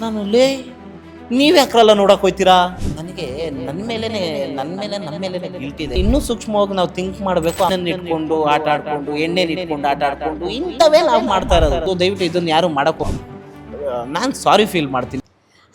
ನಾನು ಲೇ ನೀವು ಯಾಕ್ರಲ್ಲ ನೋಡಕ್ ಹೋಯ್ತೀರಾ? ನನಗೆ ನಮ್ಮ ಮೇಲೇನೆ ಗಿಲ್ಟ್ ಇದೆ. ಇನ್ನೂ ಸೂಕ್ಷ್ಮವಾಗಿ ನಾವು ಥಿಂಕ್ ಮಾಡಬೇಕು. ಅದನ್ನ ಇಟ್ಕೊಂಡು ಆಟ ಆಡ್ಕೊಂಡು ಎಣ್ಣೆ ಇಟ್ಕೊಂಡು ಆಟ ಆಡ್ಕೊಂಡು ಇಂಥವೇ ನಾವು ಮಾಡ್ತಾ ಇರೋದು. ದಯವಿಟ್ಟು ಇದನ್ನ ಯಾರು ಮಾಡಕ್ಕೋ ನಾನು ಸಾರಿ ಫೀಲ್ ಮಾಡ್ತೀನಿ.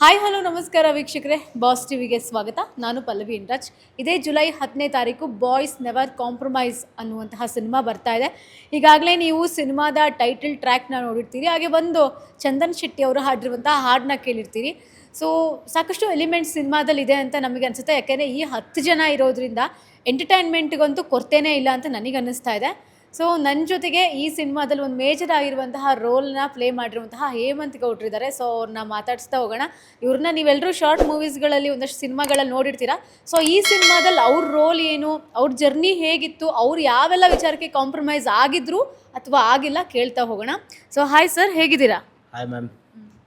ಹಾಯ್ ಹಲೋ ನಮಸ್ಕಾರ ವೀಕ್ಷಕರೇ, ಬಾಸ್ ಟಿವಿಗೆ ಸ್ವಾಗತ. ನಾನು ಪಲ್ಲವಿ ಇಂಟ್ರಾಜ್. ಇದೇ ಜುಲೈ 10ನೇ ತಾರೀಕು ಬಾಯ್ಸ್ ನೆವರ್ ಕಾಂಪ್ರಮೈಸ್ ಅನ್ನುವಂತಹ ಸಿನಿಮಾ ಬರ್ತಾ ಇದೆ. ಈಗಾಗಲೇ ನೀವು ಸಿನಿಮಾದ ಟೈಟಲ್ ಟ್ರ್ಯಾಕ್ನ ನೋಡಿರ್ತೀರಿ, ಹಾಗೆ ಒಂದು ಚಂದನ್ ಶೆಟ್ಟಿ ಅವರು ಹಾಡಿರುವಂತಹ ಹಾಡನ್ನ ಕೇಳಿರ್ತೀರಿ. ಸೊ ಸಾಕಷ್ಟು ಎಲಿಮೆಂಟ್ಸ್ ಸಿನಿಮಾದಲ್ಲಿ ಇದೆ ಅಂತ ನಮಗೆ ಅನಿಸುತ್ತೆ. ಯಾಕೆಂದರೆ ಈ 10 ಜನ ಇರೋದ್ರಿಂದ ಎಂಟರ್ಟೈನ್ಮೆಂಟ್ಗಂತೂ ಕೊರತೆನೇ ಇಲ್ಲ ಅಂತ ನನಗೆ ಅನ್ನಿಸ್ತಾ ಇದೆ. ಸೊ ನನ್ನ ಜೊತೆಗೆ ಈ ಸಿನಿಮಾದಲ್ಲಿ ಒಂದು ಮೇಜರ್ ಆಗಿರುವಂತಹ ರೋಲ್ನ ಪ್ಲೇ ಮಾಡಿರುವಂತಹ ಹೇಮಂತ್ ಗೌಡ್ರಿದ್ದಾರೆ. ಸೊ ಅವ್ರನ್ನ ಮಾತಾಡಿಸ್ತಾ ಹೋಗೋಣ. ಇವ್ರನ್ನ ನೀವೆಲ್ಲರೂ ಶಾರ್ಟ್ ಮೂವೀಸ್ಗಳಲ್ಲಿ ಒಂದಷ್ಟು ಸಿನಿಮಾಗಳಲ್ಲಿ ನೋಡಿರ್ತೀರಾ. ಸೊ ಈ ಸಿನಿಮಾದಲ್ಲಿ ಅವ್ರ ರೋಲ್ ಏನು, ಅವ್ರ ಜರ್ನಿ ಹೇಗಿತ್ತು, ಅವ್ರು ಯಾವೆಲ್ಲ ವಿಚಾರಕ್ಕೆ ಕಾಂಪ್ರಮೈಸ್ ಆಗಿದ್ರು ಅಥವಾ ಆಗಿಲ್ಲ ಕೇಳ್ತಾ ಹೋಗೋಣ. ಸೊ ಹಾಯ್ ಸರ್, ಹೇಗಿದ್ದೀರಾ? ಹಾಯ್ ಮ್ಯಾಮ್,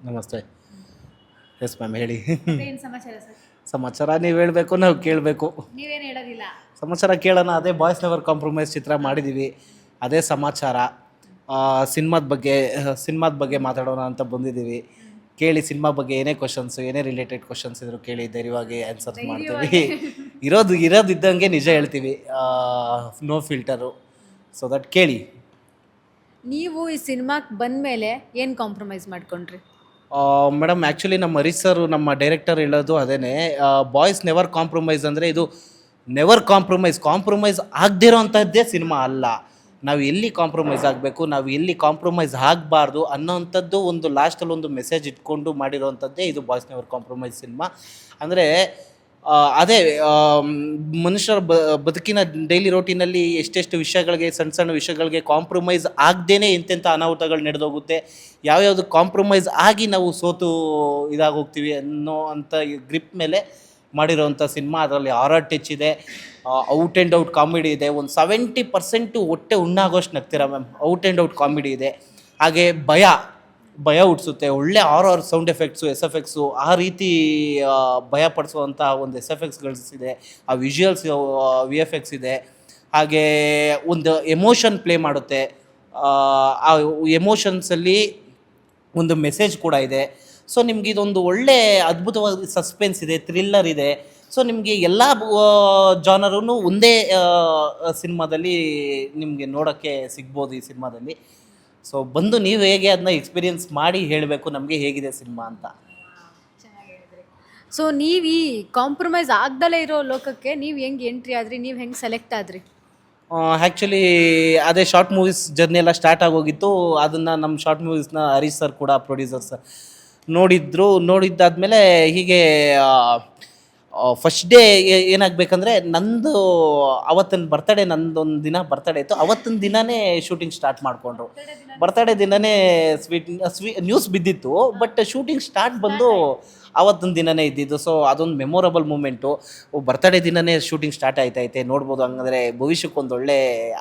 ನಮಸ್ತೆ. ಎಸ್ ಮ್ಯಾಮ್, ಹೇಳಿ. ಏನು ಸಮಾಚಾರ ಸರ್? ಸಮಾಚಾರ ನೀವು ಹೇಳಬೇಕು, ನಾವು ಕೇಳಬೇಕು. ನೀವೇನು ಹೇಳೋದಿಲ್ಲ? ಸಮಾಚಾರ ಕೇಳೋಣ. ಅದೇ ಬಾಯ್ಸ್ ನೆವರ್ ಕಾಂಪ್ರಮೈಸ್ ಚಿತ್ರ ಮಾಡಿದ್ದೀವಿ, ಅದೇ ಸಮಾಚಾರ. ಸಿನಿಮಾದ ಬಗ್ಗೆ ಮಾತಾಡೋಣ ಅಂತ ಬಂದಿದ್ದೀವಿ. ಕೇಳಿ, ಸಿನಿಮಾ ಬಗ್ಗೆ ಏನೇ ಕ್ವಶನ್ಸು, ಏನೇ ರಿಲೇಟೆಡ್ ಕ್ವಶನ್ಸ್ ಇದ್ರು ಕೇಳಿ, ಧೈರ್ಯವಾಗಿ ಆನ್ಸರ್ ಮಾಡ್ತೀವಿ. ಇರೋದಿದ್ದಂಗೆ ನಿಜ ಹೇಳ್ತೀವಿ, ನೋ ಫಿಲ್ಟರು. ಸೊ ದಟ್ ಕೇಳಿ. ನೀವು ಈ ಸಿನಿಮಾಕ್ಕೆ ಬಂದ ಮೇಲೆ ಏನು ಕಾಂಪ್ರಮೈಸ್ ಮಾಡ್ಕೊಂಡ್ರಿ? ಮೇಡಮ್, ಆ್ಯಕ್ಚುಲಿ ನಮ್ಮ ಹರೀಶ್ ಸರ್, ನಮ್ಮ ಡೈರೆಕ್ಟರ್ ಹೇಳೋದು ಅದೇನೆ. ಬಾಯ್ಸ್ ನೆವರ್ ಕಾಂಪ್ರಮೈಸ್ ಅಂದರೆ ಇದು ನೆವರ್ ಕಾಂಪ್ರಮೈಸ್ ಆಗದೇ ಇರೋವಂಥದ್ದೇ ಸಿನಿಮಾ ಅಲ್ಲ. ನಾವು ಎಲ್ಲಿ ಕಾಂಪ್ರಮೈಸ್ ಆಗಬೇಕು, ನಾವು ಎಲ್ಲಿ ಕಾಂಪ್ರಮೈಸ್ ಆಗಬಾರ್ದು ಅನ್ನೋವಂಥದ್ದು ಒಂದು ಲಾಸ್ಟಲ್ಲಿ ಒಂದು ಮೆಸೇಜ್ ಇಟ್ಕೊಂಡು ಮಾಡಿರೋವಂಥದ್ದೇ ಇದು ಬಾಯ್ಸ್ ನೆವರ್ ಕಾಂಪ್ರಮೈಸ್ ಸಿನಿಮಾ. ಅಂದರೆ ಅದೇ ಮನುಷ್ಯರ ಬದುಕಿನ ಡೈಲಿ ರೋಟೀನಲ್ಲಿ ಎಷ್ಟೆಷ್ಟು ವಿಷಯಗಳಿಗೆ, ಸಣ್ಣ ವಿಷಯಗಳಿಗೆ ಕಾಂಪ್ರಮೈಸ್ ಆಗದೇ ಎಂತೆಂಥ ಅನಾಹುತಗಳು ನಡೆದೋಗುತ್ತೆ, ಯಾವ್ಯಾವುದು ಕಾಂಪ್ರಮೈಸ್ ಆಗಿ ನಾವು ಸೋತು ಇದಾಗೋಗ್ತೀವಿ ಅನ್ನೋ ಅಂಥ ಗ್ರಿಪ್ ಮೇಲೆ ಮಾಡಿರೋವಂಥ ಸಿನಿಮಾ. ಅದರಲ್ಲಿ ಹಾರರ್ ಟಚ್ ಇದೆ, ಔಟ್ ಆ್ಯಂಡ್ ಔಟ್ ಕಾಮಿಡಿ ಇದೆ. ಒಂದು 70% ಹೊಟ್ಟೆ ಉಣ್ಣಾಗೋಷ್ಟು ನಗ್ತೀರಾ ma'am. Out and out comedy ಇದೆ. ಹಾಗೆ ಭಯ ಹುಟ್ಟಿಸುತ್ತೆ. ಒಳ್ಳೆ ಹಾರರ್ ಸೌಂಡ್ ಎಫೆಕ್ಟ್ಸು, ಎಫೆಕ್ಟ್ಸು, ಆ ರೀತಿ ಭಯ ಪಡಿಸುವಂಥ ಒಂದು ಎಫೆಕ್ಟ್ಸ್ಗಳಿದೆ. ಆ ವಿಜುವಲ್ಸ್, VFX ಇದೆ. ಹಾಗೆ ಒಂದು ಎಮೋಷನ್ ಪ್ಲೇ ಮಾಡುತ್ತೆ. ಆ ಎಮೋಷನ್ಸಲ್ಲಿ ಒಂದು ಮೆಸೇಜ್ ಕೂಡ ಇದೆ. ಸೊ ನಿಮ್ಗೆ ಇದೊಂದು ಒಳ್ಳೆ ಅದ್ಭುತವಾದ ಸಸ್ಪೆನ್ಸ್ ಇದೆ, ಥ್ರಿಲ್ಲರ್ ಇದೆ. ಸೊ ನಿಮಗೆ ಎಲ್ಲ ಜಾನರೂ ಒಂದೇ ಸಿನಿಮಾದಲ್ಲಿ ನಿಮಗೆ ನೋಡೋಕ್ಕೆ ಸಿಗ್ಬೋದು ಈ ಸಿನಿಮಾದಲ್ಲಿ. ಸೊ ಬಂದು ನೀವು ಹೇಗೆ ಅದನ್ನ ಎಕ್ಸ್ಪೀರಿಯನ್ಸ್ ಮಾಡಿ ಹೇಳಬೇಕು ನಮಗೆ ಹೇಗಿದೆ ಸಿನಿಮಾ ಅಂತ. ಸೊ ನೀವು ಈ ಕಾಂಪ್ರಮೈಸ್ ಆಗ್ದಲೇ ಇರೋ ಲೋಕಕ್ಕೆ ನೀವು ಹೆಂಗೆ ಎಂಟ್ರಿ ಆದ್ರಿ, ನೀವು ಹೆಂಗೆ ಸೆಲೆಕ್ಟ್ ಆದ್ರಿ? ಆ್ಯಕ್ಚುಲಿ ಅದೇ ಶಾರ್ಟ್ ಮೂವೀಸ್ ಜರ್ನಿ ಎಲ್ಲ ಸ್ಟಾರ್ಟ್ ಆಗೋಗಿತ್ತು. ಅದನ್ನು ನಮ್ಮ ಶಾರ್ಟ್ ಮೂವೀಸ್ನ ಹರೀಶ್ ಸರ್ ಕೂಡ ಪ್ರೊಡ್ಯೂಸರ್ಸ್ ನೋಡಿದ್ದಾದಮೇಲೆ ಹೀಗೆ ಫಸ್ಟ್ ಡೇ ಏನಾಗಬೇಕಂದ್ರೆ, ನಂದು ಅವತ್ತಿನ ಬರ್ತಡೇ, ನಂದೊಂದು ದಿನ ಬರ್ತಡೇ ಇತ್ತು. ಅವತ್ತಿನ ದಿನವೇ ಶೂಟಿಂಗ್ ಸ್ಟಾರ್ಟ್ ಮಾಡಿಕೊಂಡ್ರು. ಬರ್ತಡೇ ದಿನವೇ ನ್ಯೂಸ್ ಬಿದ್ದಿತ್ತು, ಬಟ್ ಶೂಟಿಂಗ್ ಸ್ಟಾರ್ಟ್ ಬಂದು ಅವತ್ತಿನ ದಿನವೇ ಇದ್ದಿದ್ದು. ಸೊ ಅದೊಂದು ಮೆಮೊರಬಲ್ ಮೂಮೆಂಟು. ಬರ್ತಡೇ ದಿನವೇ ಶೂಟಿಂಗ್ ಸ್ಟಾರ್ಟ್ ಆಯ್ತೈತೆ ನೋಡ್ಬೋದು. ಹಂಗಂದರೆ ಭವಿಷ್ಯಕ್ಕೊಂದು ಒಳ್ಳೆ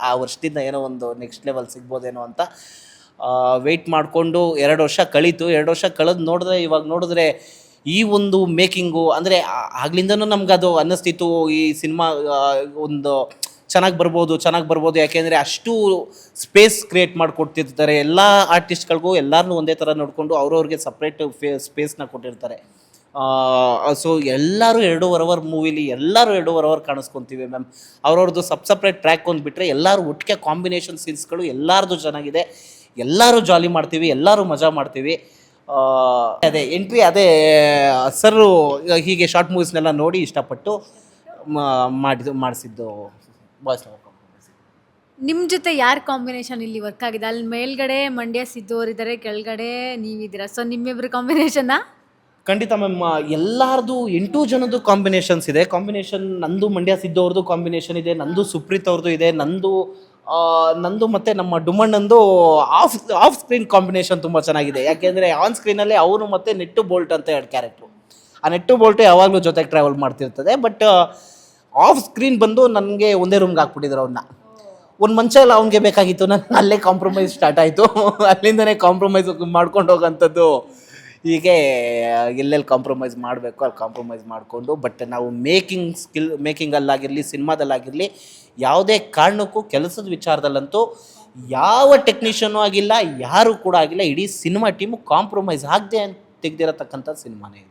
ಆ ವರ್ಷದಿಂದ ಏನೋ ಒಂದು ನೆಕ್ಸ್ಟ್ ಲೆವೆಲ್ ಸಿಗ್ಬೋದೇನೋ ಅಂತ ವೆಯ್ಟ್ ಮಾಡಿಕೊಂಡು 2 ವರ್ಷ ಕಳೀತು. 2 ವರ್ಷ ಕಳೆದು ಇವಾಗ ನೋಡಿದ್ರೆ ಈ ಒಂದು ಮೇಕಿಂಗು ಅಂದರೆ ಆಗ್ಲಿಂದನೂ ನಮ್ಗೆ ಅದು ಅನ್ನಿಸ್ತಿತ್ತು, ಈ ಸಿನಿಮಾ ಒಂದು ಚೆನ್ನಾಗಿ ಬರ್ಬೋದು. ಯಾಕೆಂದರೆ ಅಷ್ಟು ಸ್ಪೇಸ್ ಕ್ರಿಯೇಟ್ ಮಾಡಿಕೊಡ್ತಿರ್ತಾರೆ ಎಲ್ಲ ಆರ್ಟಿಸ್ಟ್ಗಳಿಗೂ. ಎಲ್ಲರನ್ನೂ ಒಂದೇ ಥರ ನೋಡಿಕೊಂಡು ಅವ್ರವ್ರಿಗೆ ಸಪ್ರೇಟ್ ಸ್ಪೇಸ್ನ ಕೊಟ್ಟಿರ್ತಾರೆ. ಸೊ ಎಲ್ಲರೂ 2.5 ಅವರ್ ಮೂವಿಲಿ ಎಲ್ಲರೂ 2.5 ಅವರ್ ಕಾಣಿಸ್ಕೊತೀವಿ ಮ್ಯಾಮ್. ಅವ್ರವ್ರದ್ದು ಸಪ್ರೇಟ್ ಟ್ರ್ಯಾಕ್ ಒಂದು ಬಿಟ್ಟರೆ ಎಲ್ಲರೂ ಒಟ್ಟಿಗೆ ಕಾಂಬಿನೇಷನ್ ಸೀನ್ಸ್ಗಳು ಎಲ್ಲರದು ಚೆನ್ನಾಗಿದೆ. ಎಲ್ಲರೂ ಜಾಲಿ ಮಾಡ್ತೀವಿ, ಎಲ್ಲರೂ ಮಜಾ ಮಾಡ್ತೀವಿ. ಅದೇ ಎಂಟ್ರಿ, ಅದೇ ಸರು ಹೀಗೆ ಶಾರ್ಟ್ ಮೂವೀಸ್ನೆಲ್ಲ ನೋಡಿ ಇಷ್ಟಪಟ್ಟು ಮಾಡಿಸಿದ್ದು ಬಾಯ್ಸ್ ನೆವರ್ ಕಾಂಪ್ರಮೈಸ್. ನಿಮ್ಮ ಜೊತೆ ಯಾರ ಕಾಂಬಿನೇಷನ್ ಇಲ್ಲಿ ವರ್ಕ್ ಆಗಿದೆ? ಅಲ್ಲಿ ಮೇಲ್ಗಡೆ ಮಂಡ್ಯ ಸಿದ್ದೋರಿದ್ದಾರೆ, ಕೆಳಗಡೆ ನೀವಿದ್ದೀರಾ. ಸೊ ನಿಮ್ಮಿಬ್ಬರು ಕಾಂಬಿನೇಷನ್ನ? ಖಂಡಿತ ಮ್ಯಾಮ್. ಎಲ್ಲರದು 8 ಜನದ್ದು ಕಾಂಬಿನೇಷನ್ಸ್ ಇದೆ. ನಂದು ಮಂಡ್ಯ ಸಿದ್ದು ಅವ್ರದ್ದು ಕಾಂಬಿನೇಷನ್ ಇದೆ, ನಂದು ಸುಪ್ರೀತ್ ಅವ್ರದ್ದು ಇದೆ, ನಂದು ಮತ್ತು ನಮ್ಮ ಡುಮಣ್ಣಂದು ಆಫ್ ಸ್ಕ್ರೀನ್ ಕಾಂಬಿನೇಷನ್ ತುಂಬ ಚೆನ್ನಾಗಿದೆ. ಯಾಕೆಂದರೆ ಆನ್ ಸ್ಕ್ರೀನಲ್ಲಿ ಅವನು ಮತ್ತು ನೆಟ್ಟು ಬೋಲ್ಟ್ ಅಂತ 2 ಕ್ಯಾರೆಕ್ಟ್ರು. ಆ ನೆಟ್ಟು ಬೋಲ್ಟು ಯಾವಾಗಲೂ ಜೊತೆಗೆ ಟ್ರಾವೆಲ್ ಮಾಡ್ತಿರ್ತದೆ. ಬಟ್ ಆಫ್ ಸ್ಕ್ರೀನ್ ಬಂದು ನನಗೆ ಒಂದೇ ರೂಮ್ಗೆ ಹಾಕ್ಬಿಟ್ಟಿದ್ರು ಅವನ್ನ. ಒಂದು ಮಂಚ ಎಲ್ಲ ಅವ್ನಿಗೆ ಬೇಕಾಗಿತ್ತು, ನಾನು ಅಲ್ಲೇ ಕಾಂಪ್ರಮೈಸ್ ಸ್ಟಾರ್ಟ್ ಆಯಿತು. ಅಲ್ಲಿಂದನೇ ಕಾಂಪ್ರಮೈಸ್ ಮಾಡ್ಕೊಂಡು ಹೋಗೋಂಥದ್ದು. ಹೀಗೆ ಎಲ್ಲೆಲ್ಲಿ ಕಾಂಪ್ರಮೈಸ್ ಮಾಡಬೇಕು ಅಲ್ಲಿ ಕಾಂಪ್ರಮೈಸ್ ಮಾಡಿಕೊಂಡು, ಬಟ್ ನಾವು ಮೇಕಿಂಗಲ್ಲಾಗಿರಲಿ, ಸಿನಿಮಾದಲ್ಲಾಗಿರಲಿ, ಯಾವುದೇ ಕಾರಣಕ್ಕೂ ಕೆಲಸದ ವಿಚಾರದಲ್ಲಂತೂ ಯಾವ ಟೆಕ್ನಿಷಿಯನ್ನೂ ಆಗಿಲ್ಲ, ಯಾರೂ ಕೂಡ ಆಗಿಲ್ಲ, ಇಡೀ ಸಿನಿಮಾ ಟೀಮು ಕಾಂಪ್ರಮೈಸ್ ಆಗದೆ ತೆಗ್ದಿರತಕ್ಕಂಥ ಸಿನಿಮಾನೇ ಇದು.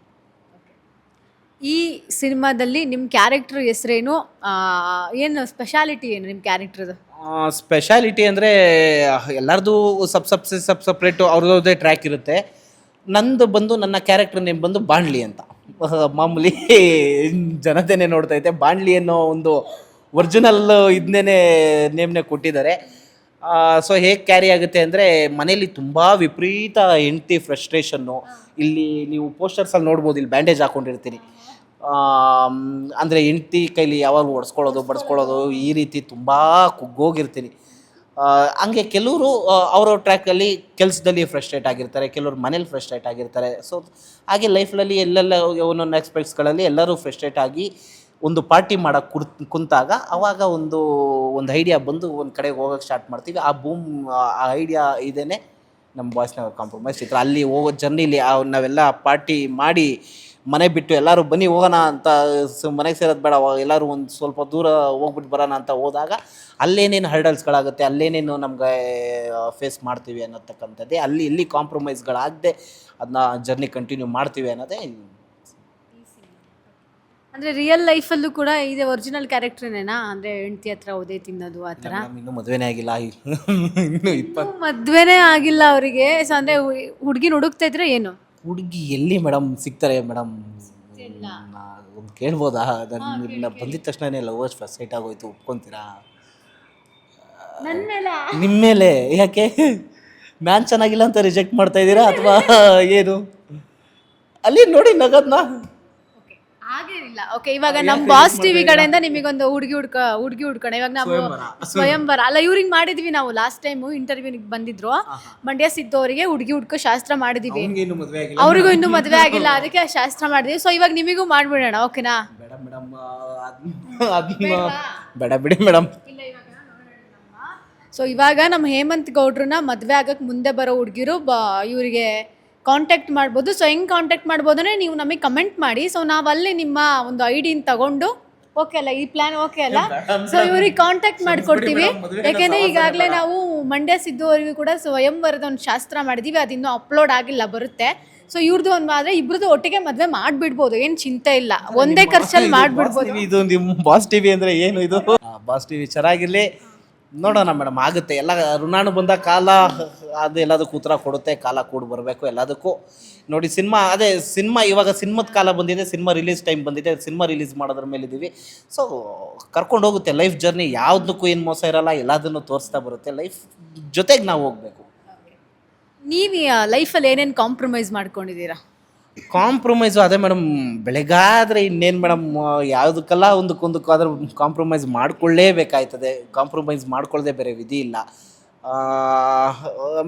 ಈ ಸಿನಿಮಾದಲ್ಲಿ ನಿಮ್ಮ ಕ್ಯಾರೆಕ್ಟರ್ ಹೆಸರೇನು, ಏನು ಸ್ಪೆಷಾಲಿಟಿ ಏನು ನಿಮ್ಮ ಕ್ಯಾರೆಕ್ಟ್ರದು? ಸ್ಪೆಷಾಲಿಟಿ ಅಂದರೆ ಎಲ್ಲರದು ಸಪ್ರೇಟು ಅವ್ರದ್ದೇ ಟ್ರ್ಯಾಕ್ ಇರುತ್ತೆ. ನಂದು ಬಂದು ನನ್ನ ಕ್ಯಾರೆಕ್ಟರ್ ನೇಮ್ ಬಂದು ಬಾಣ್ಲಿ ಅಂತ. ಮಾಮೂಲಿ ಜನತೆನೇ ನೋಡ್ತೈತೆ, ಬಾಣ್ಲಿ ಅನ್ನೋ ಒಂದು ಒರಿಜಿನಲ್ ಇದನ್ನೇ ನೇಮ್ನೇ ಕೊಟ್ಟಿದ್ದಾರೆ. ಸೊ ಹೇಗೆ ಕ್ಯಾರಿ ಆಗುತ್ತೆ ಅಂದರೆ ಮನೇಲಿ ತುಂಬ ವಿಪರೀತ ಹೆಂಡ್ತಿ ಫ್ರಸ್ಟ್ರೇಷನ್ನು. ಇಲ್ಲಿ ನೀವು ಪೋಸ್ಟರ್ಸಲ್ಲಿ ನೋಡ್ಬೋದು, ಇಲ್ಲಿ ಬ್ಯಾಂಡೇಜ್ ಹಾಕ್ಕೊಂಡಿರ್ತೀನಿ. ಅಂದರೆ ಹೆಂಡ್ತಿ ಕೈಲಿ ಯಾವಾಗ ಒಡ್ಸ್ಕೊಳ್ಳೋದು ಬಡಿಸ್ಕೊಳ್ಳೋದು ಈ ರೀತಿ ತುಂಬ ಕುಗ್ಗೋಗಿರ್ತೀನಿ. ಹಂಗೆ ಕೆಲವರು ಅವರ ಟ್ರ್ಯಾಕಲ್ಲಿ ಕೆಲಸದಲ್ಲಿ ಫ್ರಸ್ಟ್ರೇಟ್ ಆಗಿರ್ತಾರೆ, ಕೆಲವರು ಮನೇಲಿ ಫ್ರಸ್ಟ್ರೇಟ್ ಆಗಿರ್ತಾರೆ. ಸೊ ಹಾಗೆ ಲೈಫ್ನಲ್ಲಿ ಎಲ್ಲೆಲ್ಲ ಒಂದೊಂದು ಆಸ್ಪೆಕ್ಟ್ಸ್ಗಳಲ್ಲಿ ಎಲ್ಲರೂ ಫ್ರಸ್ಟ್ರೇಟ್ ಆಗಿ ಒಂದು ಪಾರ್ಟಿ ಮಾಡೋಕ್ಕೆ ಕುಂತಾಗ ಅವಾಗ ಒಂದು ಐಡಿಯಾ ಬಂದು ಒಂದು ಕಡೆಗೆ ಹೋಗೋಕ್ಕೆ ಸ್ಟಾರ್ಟ್ ಮಾಡ್ತೀವಿ. ಆ ಐಡಿಯಾ ಇದೇನೆ ನಮ್ಮ ಬಾಯ್ಸ್ ನೆವರ್ ಕಾಂಪ್ರಮೈಸ್ ಚಿತ್ರ. ಅಲ್ಲಿ ಹೋಗೋ ಜರ್ನಿಲಿ ನಾವೆಲ್ಲ ಪಾರ್ಟಿ ಮಾಡಿ ಮನೆ ಬಿಟ್ಟು ಎಲ್ಲರೂ ಬನ್ನಿ ಹೋಗೋಣ ಅಂತ, ಮನೆಗೆ ಸೇರೋದು ಬೇಡ, ಎಲ್ಲರೂ ಒಂದು ಸ್ವಲ್ಪ ದೂರ ಹೋಗ್ಬಿಟ್ಟು ಬರೋಣ ಅಂತ ಹೋದಾಗ ಅಲ್ಲೇನೇನು ಹರ್ಡಲ್ಸ್ಗಳಾಗುತ್ತೆ, ಅಲ್ಲೇನೇನು ನಮ್ಗೆ ಫೇಸ್ ಮಾಡ್ತೀವಿ ಅನ್ನೋತಕ್ಕಂಥದ್ದೇ. ಇಲ್ಲಿ ಕಾಂಪ್ರಮೈಸ್ಗಳಾಗದೆ ಅದನ್ನ ಜರ್ನಿ ಕಂಟಿನ್ಯೂ ಮಾಡ್ತೀವಿ ಅನ್ನೋದೇ. ಅಂದರೆ ರಿಯಲ್ ಲೈಫಲ್ಲೂ ಕೂಡ ಇದೆ ಒರಿಜಿನಲ್ ಕ್ಯಾರೆಕ್ಟ್ರೇನೇನಾ? ಅಂದರೆ ಹೆಂಡ್ತಿ ಹತ್ರ ಓದೇ ತಿನ್ನೋದು ಆ ಥರ? ಇನ್ನೂ ಮದುವೆನೇ ಆಗಿಲ್ಲ, ಇನ್ನೂ 20 ಮದುವೆನೇ ಆಗಿಲ್ಲ ಅವರಿಗೆ. ಸೊ ಅಂದರೆ ಹುಡುಗಿನ ಹುಡುಕ್ತಾ ಇದ್ರೆ ಏನು? ಹುಡುಗಿ ಎಲ್ಲಿ ಮೇಡಮ್ ಸಿಗ್ತಾರೆ ಮೇಡಮ್? ಒಂದು ಕೇಳ್ಬೋದಾ? ನನ್ನ ಬಂದಿದ ತಕ್ಷಣನೇ ಲವರ್ಸ್ ಫಸ್ಟ್ ಸೈಟ್ ಆಗೋಯ್ತು, ಒಪ್ಕೊತೀರಾ? ನಿಮ್ಮ ಮೇಲೆ ಯಾಕೆ? ನಾನು ಚೆನ್ನಾಗಿಲ್ಲ ಅಂತ ರಿಜೆಕ್ಟ್ ಮಾಡ್ತಾ ಇದ್ದೀರಾ ಅಥವಾ ಏನು? ಅಲ್ಲಿ ನೋಡಿ ನಗದ್ನ. ಹಾಗೇನಿಲ್ಲ. ಓಕೆ, ಇವಾಗ ನಮ್ಮ ಬಾಸ್ ಟಿವಿ ಕಡೆಯಿಂದ ನಿಮಗೊಂದು ಹುಡುಗಿ ಹುಡ್ಕೋಣ. ಇವಾಗ ನಾವು ಸ್ವಯಂವರ ಅಲ್ಲ, ಇವ್ರಿಗೆ ಮಾಡಿದ್ವಿ ನಾವು ಲಾಸ್ಟ್ ಟೈಮು ಇಂಟರ್ವ್ಯೂನಿಗೆ ಬಂದಿದ್ರು. ಮಂಡ್ಯ ಸಿದ್ದು ಅವರಿಗೆ ಹುಡುಗಿ ಹುಡ್ಕೋ ಶಾಸ್ತ್ರ ಮಾಡಿದ್ವಿ. ಅವ್ರಿಗೂ ಇನ್ನೂ ಮದುವೆ ಆಗಿಲ್ಲ, ಅದಕ್ಕೆ ಶಾಸ್ತ್ರ ಮಾಡಿದ್ವಿ. ಸೊ ಇವಾಗ ನಿಮಗೂ ಮಾಡ್ಬಿಡೋಣ, ಓಕೆನಾ? ಬೇಡ ಬಿಡಿ ಮೇಡಮ್. ಸೊ ಇವಾಗ ನಮ್ಮ ಹೇಮಂತ್ ಗೌಡ್ರನ್ನ ಮದುವೆ ಆಗಕ್ಕೆ ಮುಂದೆ ಬರೋ ಹುಡುಗಿರು ಇವರಿಗೆ ಕಾಂಟ್ಯಾಕ್ಟ್ ಮಾಡ್ಬೋದು. ಸೊ ಹೆಂಗೆ ಕಾಂಟ್ಯಾಕ್ಟ್ ಮಾಡ್ಬೋದು ಅಂದರೆ ನೀವು ನಮಗೆ ಕಮೆಂಟ್ ಮಾಡಿ. ಸೊ ನಾವು ಅಲ್ಲಿ ನಿಮ್ಮ ಒಂದು ಐಡಿನ ತಗೊಂಡು, ಓಕೆ ಅಲ್ಲ ಈ ಪ್ಲ್ಯಾನ್ ಓಕೆ ಅಲ್ಲ, ಸೊ ಇವ್ರಿಗೆ ಕಾಂಟ್ಯಾಕ್ಟ್ ಮಾಡಿಕೊಡ್ತೀವಿ. ಯಾಕೆಂದರೆ ಈಗಾಗಲೇ ನಾವು ಮಂಡ್ಯ ಸಿದ್ದು ಅವರಿಗೂ ಕೂಡ ಸ್ವಯಂವರದ ಒಂದು ಶಾಸ್ತ್ರ ಮಾಡಿದ್ದೀವಿ, ಅದು ಇನ್ನೂ ಅಪ್ಲೋಡ್ ಆಗಿಲ್ಲ, ಬರುತ್ತೆ. ಸೊ ಇವ್ರದ್ದು ಒಂದು ಆದರೆ ಇಬ್ರದ್ದು ಒಟ್ಟಿಗೆ ಮದುವೆ ಮಾಡಿಬಿಡ್ಬೋದು, ಏನು ಚಿಂತೆ ಇಲ್ಲ, ಒಂದೇ ಖರ್ಚಲ್ಲಿ ಮಾಡಿಬಿಡ್ಬೋದು. ಇದು ನಿಮ್ಮ ಬಾಸ್ ಟಿವಿ ಅಂದರೆ ಏನು ಇದು? ಬಾಸ್ ಟಿವಿ ಚೆನ್ನಾಗಿರಲಿ, ನೋಡೋಣ ಮೇಡಮ್, ಆಗುತ್ತೆ. ಎಲ್ಲ ಋಣಾನು ಬಂದ ಕಾಲ ಅದು ಎಲ್ಲದಕ್ಕೂ ಉತ್ತರ ಕೊಡುತ್ತೆ. ಕಾಲ ಕೂಡ ಬರಬೇಕು ಎಲ್ಲದಕ್ಕೂ. ನೋಡಿ ಸಿನಿಮಾ ಇವಾಗ ಸಿನಿಮಾದ ಕಾಲ ಬಂದಿದೆ, ಸಿನಿಮಾ ರಿಲೀಸ್ ಟೈಮ್ ಬಂದಿದೆ, ಸಿನಿಮಾ ರಿಲೀಸ್ ಮಾಡೋದ್ರ ಮೇಲೆ ಇದ್ದೀವಿ. ಸೊ ಕರ್ಕೊಂಡು ಹೋಗುತ್ತೆ ಲೈಫ್ ಜರ್ನಿ. ಯಾವುದಕ್ಕೂ ಏನು ಮೋಸ ಇರಲ್ಲ, ಎಲ್ಲದನ್ನು ತೋರಿಸ್ತಾ ಬರುತ್ತೆ. ಲೈಫ್ ಜೊತೆಗೆ ನಾವು ಹೋಗಬೇಕು. ನೀವು ಲೈಫಲ್ಲಿ ಏನೇನು ಕಾಂಪ್ರಮೈಸ್ ಮಾಡ್ಕೊಂಡಿದ್ದೀರಾ? ಕಾಂಪ್ರಮೈಸು ಅದೇ ಮೇಡಮ್, ಬೆಳಗಾದರೆ ಇನ್ನೇನು ಮೇಡಮ್, ಯಾವುದಕ್ಕೆಲ್ಲ ಒಂದಕ್ಕೊಂದಕ್ಕೂ ಆದ್ರೆ ಕಾಂಪ್ರಮೈಸ್ ಮಾಡ್ಕೊಳ್ಳೇಬೇಕಾಯ್ತದೆ. ಕಾಂಪ್ರಮೈಸ್ ಮಾಡ್ಕೊಳ್ಳದೆ ಬೇರೆ ವಿಧಿ ಇಲ್ಲ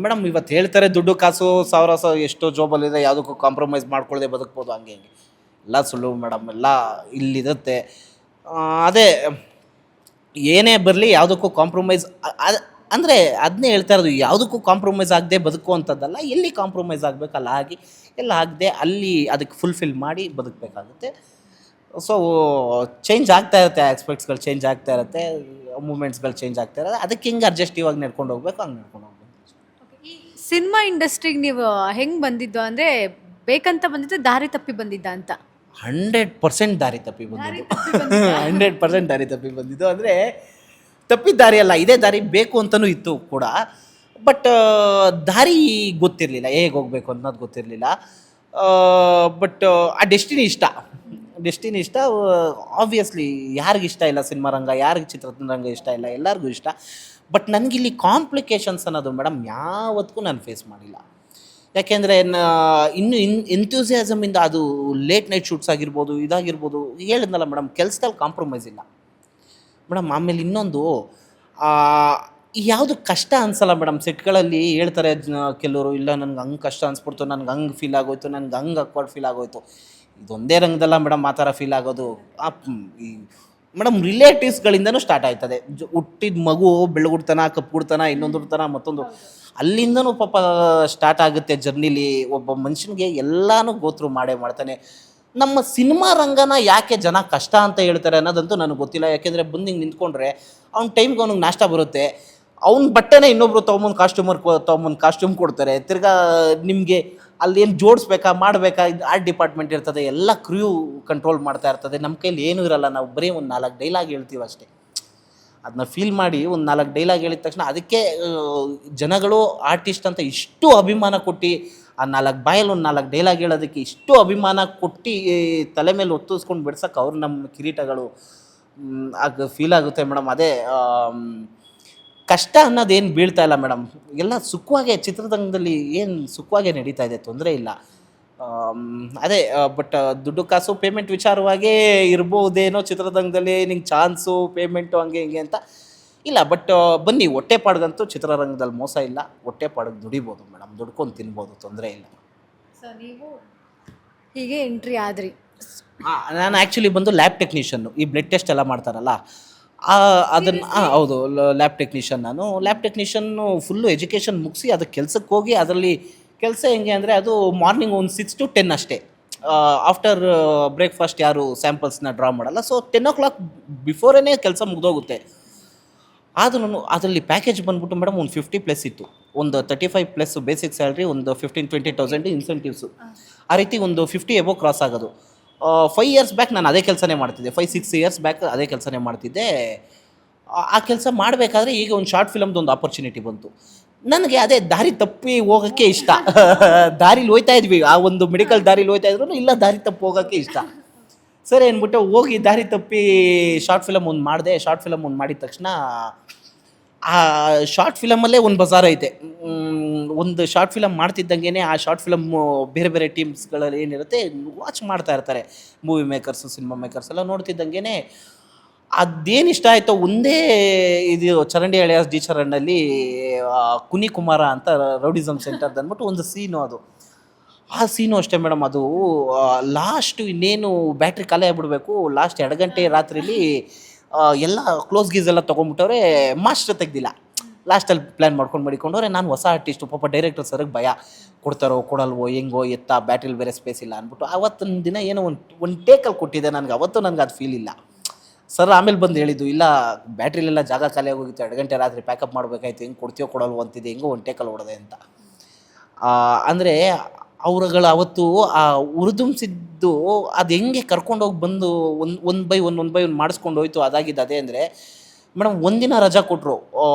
ಮೇಡಮ್. ಇವತ್ತು ಹೇಳ್ತಾರೆ ದುಡ್ಡು ಕಾಸು ಸಾವಿರ ಎಷ್ಟೋ ಜಾಬಲ್ಲಿದೆ, ಯಾವುದಕ್ಕೂ ಕಾಂಪ್ರಮೈಸ್ ಮಾಡ್ಕೊಳ್ಳದೆ ಬದುಕ್ಬೋದು, ಹಂಗೆ ಎಲ್ಲ ಸುಳ್ಳು ಮೇಡಮ್. ಎಲ್ಲ ಇಲ್ಲಿರುತ್ತೆ. ಅದೇ ಏನೇ ಬರಲಿ ಯಾವುದಕ್ಕೂ ಕಾಂಪ್ರಮೈಸ್ ಅಂದರೆ ಅದನ್ನೇ ಹೇಳ್ತಾ ಇರೋದು, ಯಾವುದಕ್ಕೂ ಕಾಂಪ್ರಮೈಸ್ ಆಗದೆ ಬದುಕುವಂಥದ್ದಲ್ಲ. ಎಲ್ಲಿ ಕಾಂಪ್ರಮೈಸ್ ಆಗಬೇಕಲ್ಲ ಆಗಿ, ಎಲ್ಲ ಆಗದೆ ಅಲ್ಲಿ ಅದಕ್ಕೆ ಫುಲ್ಫಿಲ್ ಮಾಡಿ ಬದುಕಬೇಕಾಗುತ್ತೆ. ಸೊ ಚೇಂಜ್ ಆಗ್ತಾ ಇರುತ್ತೆ, ಆಸ್ಪೆಕ್ಟ್ಸ್ಗಳು ಚೇಂಜ್ ಆಗ್ತಾ ಇರುತ್ತೆ, ಮೂಮೆಂಟ್ಸ್ಗಳು ಚೇಂಜ್ ಆಗ್ತಾ ಇರುತ್ತೆ. ಅದಕ್ಕೆ ಹಿಂಗೆ ಅಡ್ಜಸ್ಟಿವ್ ಆಗಿ ನಡ್ಕೊಂಡು ಹೋಗ್ಬೇಕು, ಹಂಗೆ ನಡ್ಕೊಂಡು ಹೋಗ್ಬೇಕು. ಈ ಸಿನಿಮಾ ಇಂಡಸ್ಟ್ರಿಗೆ ನೀವು ಹೆಂಗೆ ಬಂದಿದ್ದು? ಅಂದರೆ ಬೇಕಂತ ಬಂದಿದ್ದು, ದಾರಿ ತಪ್ಪಿ ಬಂದಿದ್ದ ಅಂತ? 100% ದಾರಿ ತಪ್ಪಿ ಬಂದಿದ್ದು. 100% ದಾರಿ ತಪ್ಪಿ ಬಂದಿದ್ದು. ಅಂದರೆ ತಪ್ಪಿದ ದಾರಿ ಅಲ್ಲ, ಇದೇ ದಾರಿ ಬೇಕು ಅಂತಲೂ ಇತ್ತು ಕೂಡ. ಬಟ್ ದಾರಿ ಗೊತ್ತಿರಲಿಲ್ಲ, ಹೇಗೆ ಹೋಗ್ಬೇಕು ಅನ್ನೋದು ಗೊತ್ತಿರಲಿಲ್ಲ. ಬಟ್ ಆ ಡೆಸ್ಟಿನಿ ಇಷ್ಟ. ಆಬ್ವಿಯಸ್ಲಿ ಯಾರಿಗಿಷ್ಟ ಇಲ್ಲ ಸಿನಿಮಾ ರಂಗ, ಯಾರಿಗೆ ಚಿತ್ರರಂಗ ಇಷ್ಟ ಇಲ್ಲ, ಎಲ್ಲರಿಗೂ ಇಷ್ಟ. ಬಟ್ ನನಗಿಲ್ಲಿ ಕಾಂಪ್ಲಿಕೇಶನ್ಸ್ ಅನ್ನೋದು ಮೇಡಮ್ ಯಾವತ್ತಿಗೂ ನಾನು ಫೇಸ್ ಮಾಡಿಲ್ಲ. ಯಾಕೆಂದರೆ ಇನ್ನು ಎಂಥೂಸಿಯಾಸಮಿಂದ ಅದು ಲೇಟ್ ನೈಟ್ ಶೂಟ್ಸ್ ಆಗಿರ್ಬೋದು, ಇದಾಗಿರ್ಬೋದು, ಹೇಳಿದ್ನಲ್ಲ ಮೇಡಮ್, ಕೆಲಸದಲ್ಲಿ ಕಾಂಪ್ರಮೈಸ್ ಇಲ್ಲ ಮೇಡಮ್. ಆಮೇಲೆ ಇನ್ನೊಂದು ಯಾವುದು ಕಷ್ಟ ಅನಿಸಲ್ಲ ಮೇಡಮ್. ಸೆಟ್ಗಳಲ್ಲಿ ಹೇಳ್ತಾರೆ ಕೆಲವರು, ಇಲ್ಲ ನನಗೆ ಹಂಗೆ ಕಷ್ಟ ಅನಿಸ್ಬಿಡ್ತು, ನನಗೆ ಹಂಗೆ ಫೀಲ್ ಆಗೋಯ್ತು, ನನಗೆ ಹಂಗೆ ಅಕ್ವರ್ಡ್ ಫೀಲ್ ಆಗೋಯ್ತು. ಇದೊಂದೇ ರಂಗದಲ್ಲ ಮೇಡಮ್ ಆ ಥರ ಫೀಲ್ ಆಗೋದು. ಮೇಡಮ್ ರಿಲೇಟಿವ್ಸ್ಗಳಿಂದನೂ ಸ್ಟಾರ್ಟ್ ಆಯ್ತದೆ. ಹುಟ್ಟಿದ ಮಗು ಬೆಳಗುಡ್ತನ, ಕಪ್ಪುಗುಡ್ತನ, ಇನ್ನೊಂದುಡ್ತನ, ಮತ್ತೊಂದು, ಅಲ್ಲಿಂದನೂ ಪಾಪ ಸ್ಟಾರ್ಟ್ ಆಗುತ್ತೆ ಜರ್ನಿಲಿ. ಒಬ್ಬ ಮನುಷ್ಯನಿಗೆ ಎಲ್ಲನೂ ಗೋತ್ರು ಮಾಡೇ ಮಾಡ್ತಾನೆ. ನಮ್ಮ ಸಿನಿಮಾ ರಂಗನ ಯಾಕೆ ಜನ ಕಷ್ಟ ಅಂತ ಹೇಳ್ತಾರೆ ಅನ್ನೋದಂತೂ ನನಗೆ ಗೊತ್ತಿಲ್ಲ. ಯಾಕೆಂದರೆ ಬಂದು ಹಿಂಗೆ ನಿಂತ್ಕೊಂಡ್ರೆ ಅವ್ನ ಟೈಮ್ಗೆ ಅವ್ನಿಗೆ ನಾಷ್ಟ ಬರುತ್ತೆ, ಅವ್ನ ಬಟ್ಟೆನೇ ಇನ್ನೊಬ್ರು ತೊಗೊಂಬಂದು ಕಾಸ್ಟ್ಯೂಮ್ ಕೊಡ್ತಾರೆ. ತಿರ್ಗಾ ನಿಮಗೆ ಅಲ್ಲಿ ಏನು ಜೋಡಿಸ್ಬೇಕಾ ಮಾಡಬೇಕಾ ಇದು ಆರ್ಟ್ ಡಿಪಾರ್ಟ್ಮೆಂಟ್ ಇರ್ತದೆ, ಎಲ್ಲ ಕ್ರ್ಯೂ ಕಂಟ್ರೋಲ್ ಮಾಡ್ತಾ ಇರ್ತದೆ. ನಮ್ಮ ಕೈಲಿ ಏನೂ ಇರಲ್ಲ, ನಾವು ಬರೀ ಒಂದು 4 ಡೈಲಾಗ್ ಹೇಳ್ತೀವಿ ಅಷ್ಟೇ. ಅದನ್ನ ಫೀಲ್ ಮಾಡಿ ಒಂದು 4 ಡೈಲಾಗ್ ಹೇಳಿದ ತಕ್ಷಣ ಅದಕ್ಕೆ ಜನಗಳು ಆರ್ಟಿಸ್ಟ್ ಅಂತ ಇಷ್ಟು ಅಭಿಮಾನ ಕೊಟ್ಟು, ಆ 4 ಬಾಯಲ್ಲಿ ಒಂದು 4 ಡೈಲಾಗ್ ಹೇಳೋದಕ್ಕೆ ಇಷ್ಟು ಅಭಿಮಾನ ಕೊಟ್ಟು ತಲೆ ಮೇಲೆ ಒತ್ತಿಸ್ಕೊಂಡು ಬಿಡ್ಸಕ್ಕೆ ಅವ್ರು ನಮ್ಮ ಕಿರೀಟಗಳು. ಆಗ ಫೀಲ್ ಆಗುತ್ತೆ ಮೇಡಮ್. ಅದೇ ಕಷ್ಟ ಅನ್ನೋದೇನು ಬೀಳ್ತಾ ಇಲ್ಲ ಮೇಡಮ್, ಎಲ್ಲ ಸುಖವಾಗೇ ಚಿತ್ರರಂಗದಲ್ಲಿ ಏನು ಸುಖವಾಗೇ ನಡೀತಾ ಇದೆ, ತೊಂದರೆ ಇಲ್ಲ. ಅದೇ ಬಟ್ ದುಡ್ಡು ಕಾಸು ಪೇಮೆಂಟ್ ವಿಚಾರವಾಗೇ ಇರ್ಬೋದೇನೋ ಚಿತ್ರರಂಗದಲ್ಲಿ, ನಿಂಗೆ ಚಾನ್ಸು ಪೇಮೆಂಟು ಹಂಗೆ ಹಿಂಗೆ ಅಂತ ಇಲ್ಲ. ಬಟ್ ಬನ್ನಿ, ಹೊಟ್ಟೆಪಾಡ್ಗಂತೂ ಚಿತ್ರರಂಗದಲ್ಲಿ ಮೋಸ ಇಲ್ಲ. ಹೊಟ್ಟೆಪಾಡಿಗೆ ದುಡಿಬೋದು ಮೇಡಮ್, ದುಡ್ಕೊಂಡು ತಿನ್ಬೋದು, ತೊಂದರೆ ಇಲ್ಲ. ಸೊ ನೀವು ಹೀಗೆ ಎಂಟ್ರಿ ಆದ್ರಿ. ನಾನು ಆ್ಯಕ್ಚುಲಿ ಬಂದು ಲ್ಯಾಬ್ ಟೆಕ್ನಿಷಿಯನ್ನು, ಈ ಬ್ಲಡ್ ಟೆಸ್ಟ್ ಎಲ್ಲ ಮಾಡ್ತಾರಲ್ಲ ಅದನ್ನು ಹೌದು, ಲ್ಯಾಬ್ ಟೆಕ್ನಿಷಿಯನ್. ನಾನು ಲ್ಯಾಬ್ ಟೆಕ್ನಿಷಿಯನ್ನು ಫುಲ್ಲು ಎಜುಕೇಷನ್ ಮುಗಿಸಿ ಅದಕ್ಕೆ ಕೆಲ್ಸಕ್ಕೆ ಹೋಗಿ, ಅದರಲ್ಲಿ ಕೆಲಸ ಹೆಂಗೆ ಅಂದರೆ ಅದು ಮಾರ್ನಿಂಗ್ ಒಂದು 6 to 10 ಅಷ್ಟೇ. ಆಫ್ಟರ್ ಬ್ರೇಕ್ಫಾಸ್ಟ್ ಯಾರು ಸ್ಯಾಂಪಲ್ಸ್ನ ಡ್ರಾ ಮಾಡಲ್ಲ. ಸೊ 10 o'clock ಬಿಫೋರೇ ಕೆಲಸ ಮುಗಿದೋಗುತ್ತೆ. ಆದ್ರೂ ಅದರಲ್ಲಿ ಪ್ಯಾಕೇಜ್ ಬಂದ್ಬಿಟ್ಟು ಮೇಡಮ್ ಒಂದು 50+ ಇತ್ತು. ಒಂದು 35+ ಬೇಸಿಕ್ ಸ್ಯಾಲ್ರಿ, ಒಂದು 15-20,000 ಇನ್ಸೆಂಟಿವ್ಸು. ಆ ರೀತಿ ಒಂದು 50 ಎಬೋ ಕ್ರಾಸ್ ಆಗೋದು. 5 years ಬ್ಯಾಕ್ ನಾನು ಅದೇ ಕೆಲಸನೇ ಮಾಡ್ತಿದ್ದೆ. 5-6 years ಬ್ಯಾಕ್ ಅದೇ ಕೆಲಸನೇ ಮಾಡ್ತಿದ್ದೆ. ಆ ಕೆಲಸ ಮಾಡಬೇಕಾದ್ರೆ ಈಗ ಒಂದು ಶಾರ್ಟ್ ಫಿಲಮ್ದು ಒಂದು ಆಪರ್ಚುನಿಟಿ ಬಂತು. ನನಗೆ ಅದೇ ದಾರಿ ತಪ್ಪಿ ಹೋಗೋಕ್ಕೆ ಇಷ್ಟ. ದಾರಿಲಿ ಹೋಯ್ತಾ ಇದ್ವಿ, ಆ ಒಂದು ಮೆಡಿಕಲ್ ದಾರಿಲಿ ಹೋಯ್ತಾ ಇದ್ರು, ಇಲ್ಲ ದಾರಿ ತಪ್ಪಿ ಹೋಗೋಕ್ಕೆ ಇಷ್ಟ. ಸರಿ ಅಂದ್ಬಿಟ್ಟು ಹೋಗಿ ದಾರಿ ತಪ್ಪಿ ಶಾರ್ಟ್ ಫಿಲಮ್ ಒಂದು ಮಾಡಿದೆ. ಶಾರ್ಟ್ ಫಿಲಮ್ ಒಂದು ಮಾಡಿದ ತಕ್ಷಣ ಆ ಶಾರ್ಟ್ ಫಿಲಮಲ್ಲೇ ಒಂದು ಬಜಾರ್ ಐತೆ. ಒಂದು ಶಾರ್ಟ್ ಫಿಲಮ್ ಮಾಡ್ತಿದ್ದಂಗೆ ಆ ಶಾರ್ಟ್ ಫಿಲಮ್ಮು ಬೇರೆ ಬೇರೆ ಟೀಮ್ಸ್ಗಳಲ್ಲಿ ಏನಿರುತ್ತೆ ವಾಚ್ ಮಾಡ್ತಾ ಇರ್ತಾರೆ, ಮೂವಿ ಮೇಕರ್ಸು, ಸಿನಿಮಾ ಮೇಕರ್ಸ್ ಎಲ್ಲ. ನೋಡ್ತಿದ್ದಂಗೆ ಅದೇನು ಇಷ್ಟ ಆಯಿತೋ, ಒಂದೇ ಇದು ಚರಂಡಿ ಅಳಿಯಾಸ್ ಡಿ ಚರಣ್ಣಲ್ಲಿ ಕುನಿ ಕುಮಾರ ಅಂತ ರೌಡಿಸಮ್ ಸೆಂಟರ್ದು ಅಂದ್ಬಿಟ್ಟು ಒಂದು ಸೀನು. ಅದು ಆ ಸೀನು ಅಷ್ಟೇ ಮೇಡಮ್, ಅದು ಲಾಸ್ಟು ಇನ್ನೇನು ಬ್ಯಾಟ್ರಿ ಖಾಲಿ ಆಗಿಬಿಡ್ಬೇಕು, ಲಾಸ್ಟ್ 2 ಗಂಟೆ ರಾತ್ರಿಲಿ ಎಲ್ಲ ಕ್ಲೋಸ್ ಗೀಸ್ ಎಲ್ಲ ತೊಗೊಂಡ್ಬಿಟ್ಟವ್ರೆ. ಮಾಸ್ಟರ್ ತೆಗ್ದಿಲ್ಲ, ಲಾಸ್ಟಲ್ಲಿ ಪ್ಲ್ಯಾನ್ ಮಾಡ್ಕೊಂಡು ಮಾಡಿಕೊಂಡವ್ರೆ. ನಾನು ಹೊಸ ಆರ್ಟಿಸ್ಟು, ಪಾಪ ಡೈರೆಕ್ಟರ್ ಸರ್ಗೆ ಭಯ, ಕೊಡ್ತಾರೋ ಕೊಡಲ್ವೋ, ಹೆಂಗೋ ಎತ್ತ, ಬ್ಯಾಟ್ರಿಲಿ ಬೇರೆ ಸ್ಪೇಸ್ ಇಲ್ಲ ಅಂದ್ಬಿಟ್ಟು ಆವತ್ತಿನ ದಿನ ಏನೋ ಒಂದು ಟೇಕಲ್ಲಿ ಕೊಟ್ಟಿದ್ದೆ. ನನಗೆ ಅವತ್ತು ನನಗೆ ಅದು ಫೀಲ್ ಇಲ್ಲ. ಸರ್ ಆಮೇಲೆ ಬಂದು ಹೇಳಿದ್ದು, ಇಲ್ಲ ಬ್ಯಾಟ್ರಿಲೆಲ್ಲ ಜಾಗ ಖಾಲಿ ಆಗೋಗಿತ್ತು, 2 ಗಂಟೆ ರಾತ್ರಿ ಪ್ಯಾಕಪ್ ಮಾಡಬೇಕಾಯ್ತು, ಹೆಂಗೆ ಕೊಡ್ತೀಯೋ ಕೊಡಲ್ವೋ ಅಂತಿದೆ, ಹೆಂಗೋ ಒಂದು ಟೇಕಲ್ಲಿ ಹೊಡೆದೆ ಅಂತ. ಅಂದರೆ ಅವರುಗಳು ಅವತ್ತು ಆ ಉರಿದುಂಬಿಸಿದ್ದು ಅದು ಹೆಂಗೆ ಕರ್ಕೊಂಡೋಗಿ ಬಂದು ಒಂದು ಬೈ ಒಂದು ಮಾಡಿಸ್ಕೊಂಡು ಹೋಯ್ತು. ಅದಾಗಿದ್ದು ಅದೇ ಅಂದರೆ ಮೇಡಮ್, ಒಂದಿನ ರಜಾ ಕೊಟ್ಟರು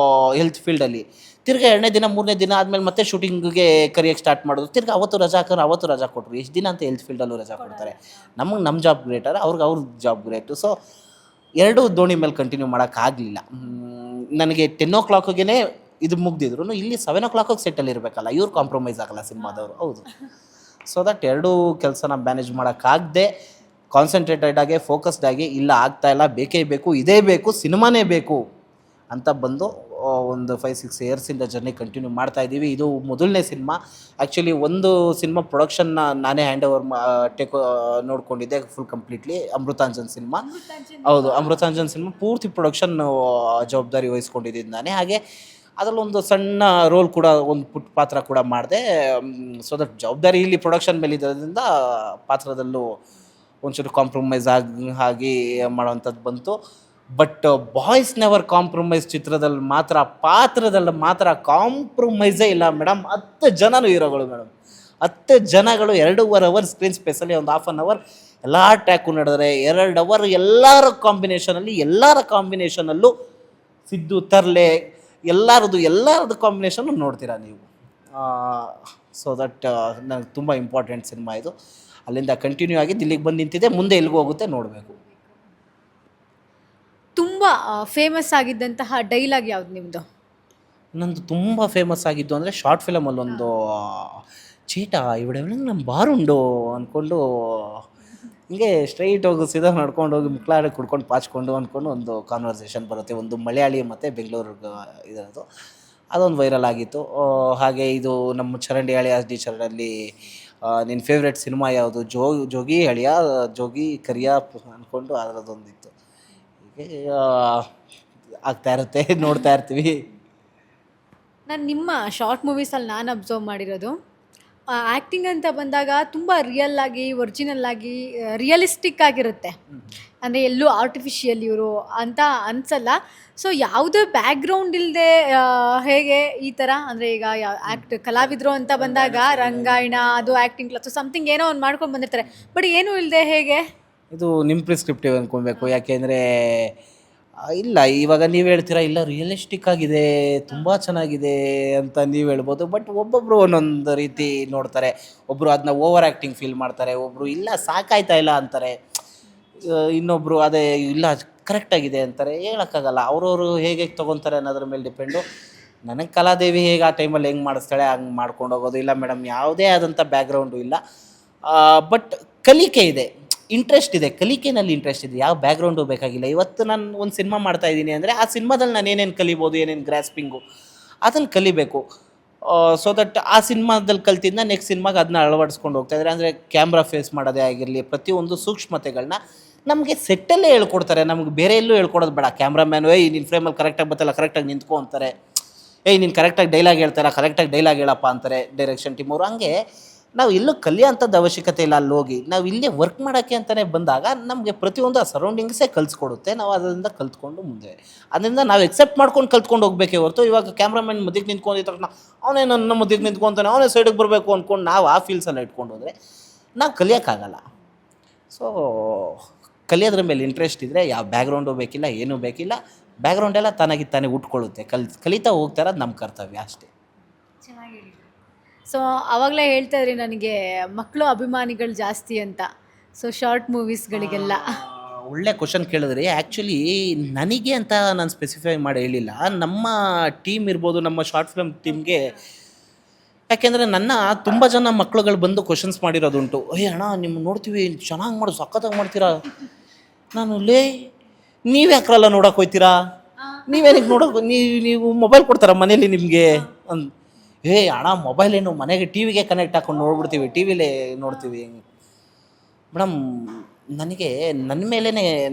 ಹೆಲ್ತ್ ಫೀಲ್ಡಲ್ಲಿ. ತಿರ್ಗಿ 2ನೇ ದಿನ 3ನೇ ದಿನ ಆದಮೇಲೆ ಮತ್ತೆ ಶೂಟಿಂಗಿಗೆ ಕರಿಯೋಕ್ಕೆ ಸ್ಟಾರ್ಟ್ ಮಾಡೋದು. ತಿರ್ಗಿ ಅವತ್ತು ರಜಾ ಹಾಕೋರು, ಅವತ್ತು ರಜಾ ಕೊಟ್ಟರು. ಎಷ್ಟು ದಿನ ಅಂತ ಹೆಲ್ತ್ ಫೀಲ್ಡಲ್ಲೂ ರಜಾ ಕೊಡ್ತಾರೆ? ನಮಗೆ ನಮ್ಮ ಜಾಬ್ ಗ್ರೇಟರ್, ಅವ್ರಿಗೆ ಅವ್ರ ಜಾಬ್ ಗ್ರೇಟು. ಸೊ 2 ದೋಣಿ ಮೇಲೆ ಕಂಟಿನ್ಯೂ ಮಾಡೋಕ್ಕಾಗಲಿಲ್ಲ. ನನಗೆ 10 o'clockಗೆ ಇದು ಮುಗ್ದಿದ್ರು, ಇಲ್ಲಿ 7 o'clock ಸೆಟ್ಟಲ್ಲಿ ಇರಬೇಕಲ್ಲ, ಇವ್ರು ಕಾಂಪ್ರಮೈಸ್ ಆಗಲ್ಲ ಸಿನಿಮಾದವರು. ಹೌದು. ಸೊ ದಟ್ 2 ಕೆಲಸನ ಮ್ಯಾನೇಜ್ ಮಾಡೋಕ್ಕಾಗದೆ ಕಾನ್ಸಂಟ್ರೇಟೆಡ್ ಆಗಿ, ಫೋಕಸ್ಡ್ ಆಗಿ, ಇಲ್ಲ ಆಗ್ತಾಯಿಲ್ಲ, ಬೇಕೇ ಬೇಕು, ಇದೇ ಬೇಕು, ಸಿನಿಮಾನೇ ಬೇಕು ಅಂತ ಬಂದು ಒಂದು 5-6 ಇಯರ್ಸಿಂದ ಜರ್ನಿ ಕಂಟಿನ್ಯೂ ಮಾಡ್ತಾ ಇದ್ದೀವಿ. ಇದು ಮೊದಲನೇ ಸಿನಿಮಾ. ಆ್ಯಕ್ಚುಲಿ ಒಂದು ಸಿನಿಮಾ ಪ್ರೊಡಕ್ಷನ್ನ ನಾನೇ ಹ್ಯಾಂಡ್ ಓವರ್ ನೋಡ್ಕೊಂಡಿದ್ದೆ ಫುಲ್ ಕಂಪ್ಲೀಟ್ಲಿ. ಅಮೃತಾಂಜನ್ ಸಿನಿಮಾ. ಹೌದು, ಅಮೃತಾಂಜನ್ ಸಿನಿಮಾ ಪೂರ್ತಿ ಪ್ರೊಡಕ್ಷನ್ ಜವಾಬ್ದಾರಿ ವಹಿಸ್ಕೊಂಡಿದ್ದೀನಿ ನಾನೇ. ಹಾಗೆ ಅದರಲ್ಲೊಂದು ಸಣ್ಣ ರೋಲ್ ಕೂಡ, ಒಂದು ಪುಟ್ಟ ಪಾತ್ರ ಕೂಡ ಮಾಡಿದೆ. ಸೊ ದಟ್ ಜವಾಬ್ದಾರಿ ಇಲ್ಲಿ ಪ್ರೊಡಕ್ಷನ್ ಮೇಲೆ ಇರೋದ್ರಿಂದ ಪಾತ್ರದಲ್ಲೂ ಒಂಚೂರು ಕಾಂಪ್ರಮೈಸ್ ಆಗಿ ಮಾಡೋವಂಥದ್ದು ಬಂತು. ಬಟ್ ಬಾಯ್ಸ್ ನೆವರ್ ಕಾಂಪ್ರಮೈಸ್ ಚಿತ್ರದಲ್ಲಿ ಮಾತ್ರ, ಪಾತ್ರದಲ್ಲಿ ಮಾತ್ರ ಕಾಂಪ್ರಮೈಸೇ ಇಲ್ಲ ಮೇಡಮ್. 10 ಜನನು ಹೀರೋಗಳು ಮೇಡಮ್, 10 ಜನಗಳು 2.5 hour ಸ್ಕ್ರೀನ್ ಸ್ಪೇಸಲ್ಲಿ, ಒಂದು 1/2 hour ಎಲ್ಲ ಟ್ರ್ಯಾಕು ನಡೆದರೆ, 2 hour ಎಲ್ಲರ ಕಾಂಬಿನೇಷನಲ್ಲೂ ಸಿದ್ದು, ತರ್ಲೆ, ಎಲ್ಲರದ್ದು ಕಾಂಬಿನೇಷನ್ನು ನೋಡ್ತೀರಾ ನೀವು. ಸೊ ದಟ್ ನನಗೆ ತುಂಬ ಇಂಪಾರ್ಟೆಂಟ್ ಸಿನಿಮಾ ಇದು. ಅಲ್ಲಿಂದ ಕಂಟಿನ್ಯೂ ಆಗಿ ಇಲ್ಲಿಗೆ ಬಂದು ನಿಂತಿದೆ, ಮುಂದೆ ಎಲ್ಲಿಗೂ ಹೋಗುತ್ತೆ ನೋಡಬೇಕು. ತುಂಬ ಫೇಮಸ್ ಆಗಿದ್ದಂತಹ ಡೈಲಾಗ್ ಯಾವ್ದು ನಿಮ್ಮದು? ನಂದು ತುಂಬ ಫೇಮಸ್ ಆಗಿದ್ದು ಅಂದರೆ ಶಾರ್ಟ್ ಫಿಲಮಲ್ಲೊಂದು ಚೀಟ ಇವಡೆಲ್ಲ ನಮ್ಮ ಬಾರುಂಡು ಅಂದ್ಕೊಂಡು ಹಿಂಗೆ ಸ್ಟ್ರೈಟ್ ಹೋಗಿ ಸೀದಾ ನಡ್ಕೊಂಡು ಹೋಗಿ ಮುಕ್ಲಾಡಿ ಕುಡ್ಕೊಂಡು ಪಾಚ್ಕೊಂಡು ಅಂದ್ಕೊಂಡು ಒಂದು ಕಾನ್ವರ್ಸೇಷನ್ ಬರುತ್ತೆ. ಒಂದು ಮಲಯಾಳಿ ಮತ್ತು ಬೆಂಗಳೂರಿಗೆ ಇದರದು, ಅದೊಂದು ವೈರಲ್ ಆಗಿತ್ತು. ಹಾಗೆ ಇದು ನಮ್ಮ ಚರಂಡಿ ಅಳಿಯಾಸ್ ಡಿ ಚರಣ್ಣಲ್ಲಿ ನಿನ್ನ ಫೇವ್ರೆಟ್ ಸಿನಿಮಾ ಯಾವುದು? ಜೋಗಿ ಅಳಿಯ ಜೋಗಿ ಕರಿಯ ಅಂದ್ಕೊಂಡು ಅದರದೊಂದಿತ್ತು. ಹೀಗೆ ಆಗ್ತಾ ಇರುತ್ತೆ, ನೋಡ್ತಾ ಇರ್ತೀವಿ. ನಾನು ನಿಮ್ಮ ಶಾರ್ಟ್ ಮೂವೀಸಲ್ಲಿ ನಾನು ಅಬ್ಸರ್ವ್ ಮಾಡಿರೋದು, ಆ್ಯಕ್ಟಿಂಗ್ ಅಂತ ಬಂದಾಗ ತುಂಬ ರಿಯಲ್ ಆಗಿ ಒರಿಜಿನಲ್ ಆಗಿ ರಿಯಲಿಸ್ಟಿಕ್ ಆಗಿರುತ್ತೆ. ಅಂದರೆ ಎಲ್ಲೂ ಆರ್ಟಿಫಿಷಿಯಲ್ ಇವರು ಅಂತ ಅನ್ಸಲ್ಲ. ಸೊ ಯಾವುದೇ ಬ್ಯಾಕ್ಗ್ರೌಂಡ್ ಇಲ್ಲದೆ ಹೇಗೆ ಈ ಥರ ಅಂದರೆ ಈಗ ಕಲಾವಿದರು ಅಂತ ಬಂದಾಗ ರಂಗಾಯಣ ಅದು ಆ್ಯಕ್ಟಿಂಗ್ ಕ್ಲಾಸು ಸಮಥಿಂಗ್ ಏನೋ ಒಂದು ಮಾಡ್ಕೊಂಡು ಬಂದಿರ್ತಾರೆ. ಬಟ್ ಏನೂ ಇಲ್ಲದೆ ಹೇಗೆ? ಇದು ನಿಮ್ಮ ಪ್ರಿಸ್ಕ್ರಿಪ್ಟಿವ್ ಅಂದ್ಕೊಬೇಕು. ಯಾಕೆಂದರೆ ಇಲ್ಲ, ಇವಾಗ ನೀವು ಹೇಳ್ತೀರಾ ಇಲ್ಲ ರಿಯಲಿಸ್ಟಿಕ್ ಆಗಿದೆ, ತುಂಬ ಚೆನ್ನಾಗಿದೆ ಅಂತ ನೀವು ಹೇಳ್ಬೋದು. ಬಟ್ ಒಬ್ಬೊಬ್ಬರು ಒಂದೊಂದು ರೀತಿ ನೋಡ್ತಾರೆ. ಒಬ್ಬರು ಅದನ್ನ ಓವರ್ ಆ್ಯಕ್ಟಿಂಗ್ ಫೀಲ್ ಮಾಡ್ತಾರೆ, ಒಬ್ಬರು ಇಲ್ಲ ಸಾಕಾಯ್ತಾ ಇಲ್ಲ ಅಂತಾರೆ, ಇನ್ನೊಬ್ಬರು ಅದೇ ಇಲ್ಲ ಕರೆಕ್ಟಾಗಿದೆ ಅಂತಾರೆ. ಹೇಳೋಕ್ಕಾಗಲ್ಲ, ಅವ್ರವರು ಹೇಗೆ ತೊಗೊತಾರೆ ಅನ್ನೋದ್ರ ಮೇಲೆ ಡಿಪೆಂಡು. ನನಗೆ ಕಲಾದೇವಿ ಹೇಗೆ ಆ ಟೈಮಲ್ಲಿ ಹೆಂಗೆ ಮಾಡಿಸ್ತಾಳೆ ಹಂಗೆ ಮಾಡ್ಕೊಂಡು ಹೋಗೋದು. ಇಲ್ಲ ಮೇಡಮ್, ಯಾವುದೇ ಆದಂಥ ಬ್ಯಾಕ್ಗ್ರೌಂಡು ಇಲ್ಲ, ಬಟ್ ಕಲಿಕೆ ಇದೆ, ಇಂಟ್ರೆಸ್ಟ್ ಇದೆ, ಕಲಿಕೆನಲ್ಲಿ ಇಂಟ್ರೆಸ್ಟ್ ಇದೆ. ಯಾವ ಬ್ಯಾಕ್ಗ್ರೌಂಡು ಬೇಕಾಗಿಲ್ಲ. ಇವತ್ತು ನಾನು ಒಂದು ಸಿನಿಮಾ ಮಾಡ್ತಾಯಿದ್ದೀನಿ ಅಂದರೆ ಆ ಸಿನಿಮಾದಲ್ಲಿ ನಾನು ಏನೇನು ಕಲಿಬೋದು, ಏನೇನು ಗ್ರಾಸ್ಪಿಂಗು ಅದನ್ನು ಕಲಿಬೇಕು. ಸೊ ದಟ್ ಆ ಸಿನಿಮಾದಲ್ಲಿ ಕಲ್ತಿದ್ದ ನೆಕ್ಸ್ಟ್ ಸಿನಿಮಾಗೆ ಅದನ್ನ ಅಳವಡಿಸ್ಕೊಂಡು ಹೋಗ್ತಾಯಿದ್ದಾರೆ. ಅಂದರೆ ಕ್ಯಾಮ್ರಾ ಫೇಸ್ ಮಾಡೋದೇ ಆಗಿರಲಿ, ಪ್ರತಿಯೊಂದು ಸೂಕ್ಷ್ಮತೆಗಳನ್ನ ನಮಗೆ ಸೆಟ್ಟಲ್ಲೇ ಹೇಳ್ಕೊಡ್ತಾರೆ. ನಮ್ಗೆ ಬೇರೆ ಎಲ್ಲೂ ಹೇಳ್ಕೊಡೋದು ಬೇಡ. ಕ್ಯಾಮ್ರಾಮ್ಯಾನು ಏಯ್ ನಿನ್ನ ಫ್ರೇಮಲ್ಲಿ ಕರೆಕ್ಟಾಗಿ ಬರ್ತಲ್ಲ, ಕರೆಕ್ಟಾಗಿ ನಿಂತ್ಕೊ ಅಂತಾರೆ. ಏಯ್ ನೀನು ಕರೆಕ್ಟಾಗಿ ಡೈಲಾಗ್ ಹೇಳ್ತಾರ, ಕರೆಕ್ಟಾಗಿ ಡೈಲಾಗ್ ಹೇಳಪ್ಪ ಅಂತಾರೆ ಡೈರೆಕ್ಷನ್ ಟೀಮ್ ಅವರು. ಹಂಗೆ ನಾವು ಎಲ್ಲೂ ಕಲಿಯೋಂಥದ್ದು ಅವಶ್ಯಕತೆ ಇಲ್ಲ. ಅಲ್ಲಿ ಹೋಗಿ ನಾವು ಇಲ್ಲೇ ವರ್ಕ್ ಮಾಡೋಕ್ಕೆ ಅಂತಲೇ ಬಂದಾಗ ನಮಗೆ ಪ್ರತಿಯೊಂದು ಆ ಸರೌಂಡಿಂಗ್ಸೇ ಕಲಿಸ್ಕೊಡುತ್ತೆ. ನಾವು ಅದರಿಂದ ಕಲ್ತ್ಕೊಂಡು ಮುಂದೆ ಅದರಿಂದ ನಾವು ಎಕ್ಸೆಪ್ಟ್ ಮಾಡ್ಕೊಂಡು ಕಲ್ತ್ಕೊಂಡು ಹೋಗಬೇಕೇ ಹೊರತು ಇವಾಗ ಕ್ಯಾಮ್ರಾಮನ್ ಮಧ್ಯಕ್ಕೆ ನಿಂತ್ಕೊಂಡಿದ್ದ ತಕ್ಷಣ ಅವನೇ ನನ್ನ ಮಧ್ಯಕ್ಕೆ ನಿಂತ್ಕೊತಾನೆ, ಅವನೇ ಸೈಡಿಗೆ ಬರಬೇಕು ಅಂದ್ಕೊಂಡು ನಾವು ಆ ಫೀಲ್ಸೆಲ್ಲ ಇಟ್ಕೊಂಡು ಹೋದರೆ ನಾವು ಕಲಿಯೋಕ್ಕಾಗಲ್ಲ. ಸೊ ಕಲಿಯೋದ್ರ ಮೇಲೆ ಇಂಟ್ರೆಸ್ಟ್ ಇದ್ದರೆ ಯಾವ ಬ್ಯಾಕ್ಗ್ರೌಂಡು ಬೇಕಿಲ್ಲ, ಏನೂ ಬೇಕಿಲ್ಲ. ಬ್ಯಾಕ್ಗ್ರೌಂಡ್ ಎಲ್ಲ ತಾನಾಗಿ ಉಟ್ಕೊಳ್ಳುತ್ತೆ. ಕಲಿತಾ ಹೋಗ್ತಾ ಇರೋದು ನಮ್ಮ ಕರ್ತವ್ಯ ಅಷ್ಟೇ. ಚೆನ್ನಾಗಿ ಹೇಳಿದ್ರಿ. ಸೊ ಆವಾಗಲೇ ಹೇಳ್ತಾ ಇದ್ರಿ ನನಗೆ ಮಕ್ಕಳು ಅಭಿಮಾನಿಗಳು ಜಾಸ್ತಿ ಅಂತ. ಸೊ ಶಾರ್ಟ್ ಮೂವೀಸ್ಗಳಿಗೆಲ್ಲ ಒಳ್ಳೆ ಕ್ವಶನ್ ಕೇಳಿದ್ರಿ. ಆ್ಯಕ್ಚುಲಿ ನನಗೆ ಅಂತ ನಾನು ಸ್ಪೆಸಿಫೈ ಮಾಡಿ ಹೇಳಿಲ್ಲ. ನಮ್ಮ ಟೀಮ್ ಇರ್ಬೋದು, ನಮ್ಮ ಶಾರ್ಟ್ ಫಿಲ್ಮ್ ಟೀಮ್ಗೆ. ಯಾಕೆಂದರೆ ನನ್ನ ತುಂಬ ಜನ ಮಕ್ಳುಗಳು ಬಂದು ಕ್ವಶನ್ಸ್ ಮಾಡಿರೋದುಂಟು. ಅಣ್ಣ ನಿಮ್ಮ ನೋಡ್ತೀವಿ, ಚೆನ್ನಾಗಿ ಮಾಡು, ಸಖತ್ತಾಗಿ ಮಾಡ್ತೀರಾ. ನಾನು ನೀವು ಯಾಕ್ರಲ್ಲ ನೋಡೋಕೆ ಹೋಗ್ತೀರಾ, ನೀವೇನಕ್ಕೆ ನೋಡೋಕೆ, ನೀವು ಮೊಬೈಲ್ ಕೊಡ್ತಾರ ಮನೇಲಿ ನಿಮಗೆ ಅಣ್ಣ ಮೊಬೈಲ್ ಏನು ಮನೆಗೆ ಟಿ ವಿಗೆ ಕನೆಕ್ಟ್ ಹಾಕೊಂಡು ನೋಡ್ಬಿಡ್ತೀವಿ, ಟಿ ವಿಲೇ ನೋಡ್ತೀವಿ. ಮೇಡಮ್ ನನಗೆ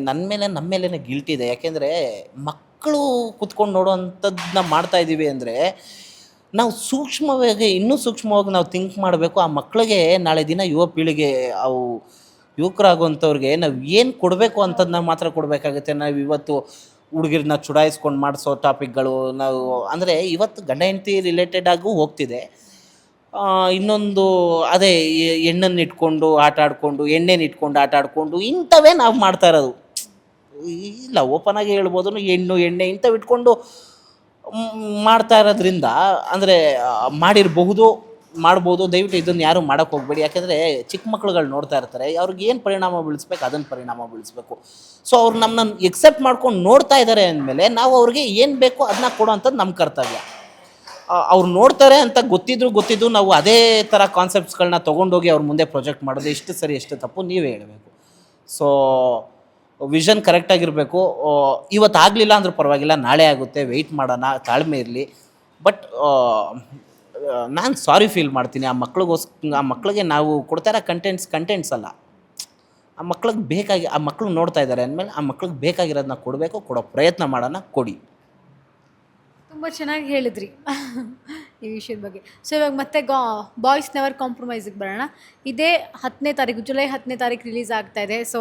ನಮ್ಮ ಮೇಲೇ ಗಿಲ್ಟ್ ಇದೆ. ಯಾಕೆಂದರೆ ಮಕ್ಕಳು ಕೂತ್ಕೊಂಡು ನೋಡೋವಂಥದ್ದನ್ನ ಮಾಡ್ತಾಯಿದ್ದೀವಿ ಅಂದರೆ ನಾವು ಇನ್ನೂ ಸೂಕ್ಷ್ಮವಾಗಿ ನಾವು ಥಿಂಕ್ ಮಾಡಬೇಕು. ಆ ಮಕ್ಕಳಿಗೆ ನಾಳೆ ದಿನ ಯುವ ಪೀಳಿಗೆ ಅವು ಯುವಕರಾಗುವಂಥವ್ರಿಗೆ ನಾವು ಏನು ಕೊಡಬೇಕು ಅಂಥದ್ದನ್ನ ಮಾತ್ರ ಕೊಡಬೇಕಾಗುತ್ತೆ. ನಾವು ಇವತ್ತು ಹುಡುಗಿರನ್ನ ಚುಡಾಯಿಸ್ಕೊಂಡು ಮಾಡಿಸೋ ಟಾಪಿಕ್ಗಳು ನಾವು ಅಂದರೆ ಇವತ್ತು ಗಂಡ ಹೆಂಡತಿ ರಿಲೇಟೆಡ್ ಆಗೂ ಹೋಗ್ತಿದೆ. ಇನ್ನೊಂದು ಅದೇ ಹೆಣ್ಣನ್ನು ಇಟ್ಕೊಂಡು ಆಟ ಆಡಿಕೊಂಡು, ಎಣ್ಣೆನ ಇಟ್ಕೊಂಡು ಆಟ ಆಡಿಕೊಂಡು ಇಂಥವೇ ನಾವು ಮಾಡ್ತಾ ಇರೋದು. ಇಲ್ಲ ಓಪನ್ ಆಗಿ ಹೇಳ್ಬೋದು, ಹೆಣ್ಣು ಎಣ್ಣೆ ಇಂಥವು ಇಟ್ಕೊಂಡು ಮಾಡ್ತಾ ಇರೋದ್ರಿಂದ ಅಂದರೆ ಮಾಡ್ಬೋದು. ದಯವಿಟ್ಟು ಇದನ್ನು ಯಾರು ಮಾಡೋಕ್ಕೆ ಹೋಗಬೇಡಿ. ಯಾಕೆಂದರೆ ಚಿಕ್ಕ ಮಕ್ಳುಗಳು ನೋಡ್ತಾ ಇರ್ತಾರೆ, ಅವ್ರಿಗೆ ಏನು ಪರಿಣಾಮ ಬೀಳಿಸ್ಬೇಕು ಅದನ್ನು ಪರಿಣಾಮ ಬೀಳಿಸ್ಬೇಕು. ಸೊ ಅವ್ರು ನಮ್ಮನ್ನ ಎಕ್ಸೆಪ್ಟ್ ಮಾಡ್ಕೊಂಡು ನೋಡ್ತಾ ಇದ್ದಾರೆ ಅಂದಮೇಲೆ ನಾವು ಅವ್ರಿಗೆ ಏನು ಬೇಕೋ ಅದನ್ನ ಕೊಡೋವಂಥದ್ದು ನಮ್ಮ ಕರ್ತವ್ಯ. ಅವ್ರು ನೋಡ್ತಾರೆ ಅಂತ ಗೊತ್ತಿದ್ದು ನಾವು ಅದೇ ಥರ ಕಾನ್ಸೆಪ್ಟ್ಸ್ಗಳನ್ನ ತೊಗೊಂಡೋಗಿ ಅವ್ರ ಮುಂದೆ ಪ್ರೊಜೆಕ್ಟ್ ಮಾಡೋದು ಎಷ್ಟು ಸರಿ ಎಷ್ಟು ತಪ್ಪು ನೀವೇ ಹೇಳಬೇಕು. ಸೊ ವಿಷನ್ ಕರೆಕ್ಟಾಗಿರಬೇಕು. ಇವತ್ತು ಆಗಲಿಲ್ಲ ಅಂದ್ರೂ ಪರವಾಗಿಲ್ಲ, ನಾಳೆ ಆಗುತ್ತೆ, ವೆಯ್ಟ್ ಮಾಡೋಣ, ತಾಳ್ಮೆ ಇರಲಿ. ಬಟ್ ನಾನು ಸಾರಿ ಫೀಲ್ ಮಾಡ್ತೀನಿ ಆ ಮಕ್ಳಿಗೆ ನಾವು ಕೊಡ್ತಾ ಇರೋ ಕಂಟೆಂಟ್ಸ್ ಅಲ್ಲ, ಆ ಮಕ್ಳು ನೋಡ್ತಾ ಇದ್ದಾರೆ ಅಂದಮೇಲೆ ಆ ಮಕ್ಳಿಗೆ ಬೇಕಾಗಿರೋದನ್ನ ಕೊಡೋ ಪ್ರಯತ್ನ ಮಾಡೋಣ, ಕೊಡಿ. ತುಂಬ ಚೆನ್ನಾಗಿ ಹೇಳಿದ್ರಿ ಈ ವಿಷಯದ ಬಗ್ಗೆ. ಸೊ ಇವಾಗ ಮತ್ತೆ ಬಾಯ್ಸ್ ನೆವರ್ ಕಾಂಪ್ರಮೈಸಿಗೆ ಬರೋಣ. ಇದೇ 10ನೇ ತಾರೀಕು, ಜುಲೈ 10ನೇ ತಾರೀಕು ರಿಲೀಸ್ ಆಗ್ತಾ ಇದೆ. ಸೊ